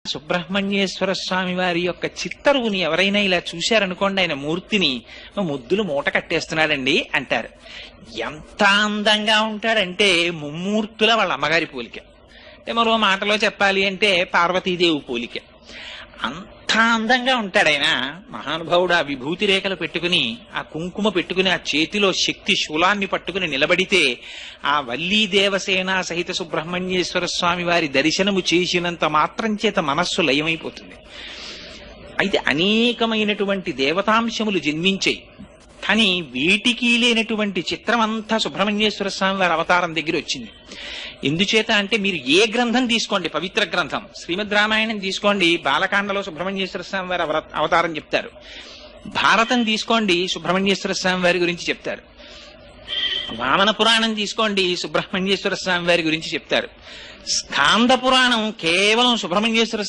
సుబ్రహ్మణ్యేశ్వర స్వామి వారి యొక్క చిత్తరువుని ఎవరైనా ఇలా చూశారనుకోండి, ఆయన మూర్తిని ముద్దులు మూట కట్టేస్తున్నాడండి అంటారు. ఎంత అందంగా ఉంటాడంటే ముమ్మూర్తుల వాళ్ళ అమ్మగారి పోలిక, అంటే మరో మాటలో చెప్పాలి అంటే పార్వతీదేవి పోలిక. అంత అందంగా ఉంటాడు ఆయన. మహానుభావుడు ఆ విభూతి రేఖలు పెట్టుకుని, ఆ కుంకుమ పెట్టుకుని, ఆ చేతిలో శక్తి శూలాన్ని పట్టుకుని నిలబడితే ఆ వల్లీ దేవసేన సహిత సుబ్రహ్మణ్యేశ్వర స్వామి వారి దర్శనము చేసినంత మాత్రం చేత మనస్సు లయమైపోతుంది. అయితే అనేకమైనటువంటి దేవతాంశములు జన్మించాయి, కానీ వీటికి లేనటువంటి చిత్రం అంతా సుబ్రహ్మణ్యేశ్వర స్వామి వారి అవతారం దగ్గర వచ్చింది. ఎందుచేత అంటే మీరు ఏ గ్రంథం తీసుకోండి, పవిత్ర గ్రంథం శ్రీమద్ రామాయణం తీసుకోండి, బాలకాండలో సుబ్రహ్మణ్యేశ్వర స్వామి వారి అవతారం చెప్తారు. భారతం తీసుకోండి, సుబ్రహ్మణ్యేశ్వర స్వామి వారి గురించి చెప్తారు. వామన పురాణం తీసుకోండి, సుబ్రహ్మణ్యేశ్వర స్వామి వారి గురించి చెప్తారు. స్కాంద పురాణం కేవలం సుబ్రహ్మణ్యేశ్వర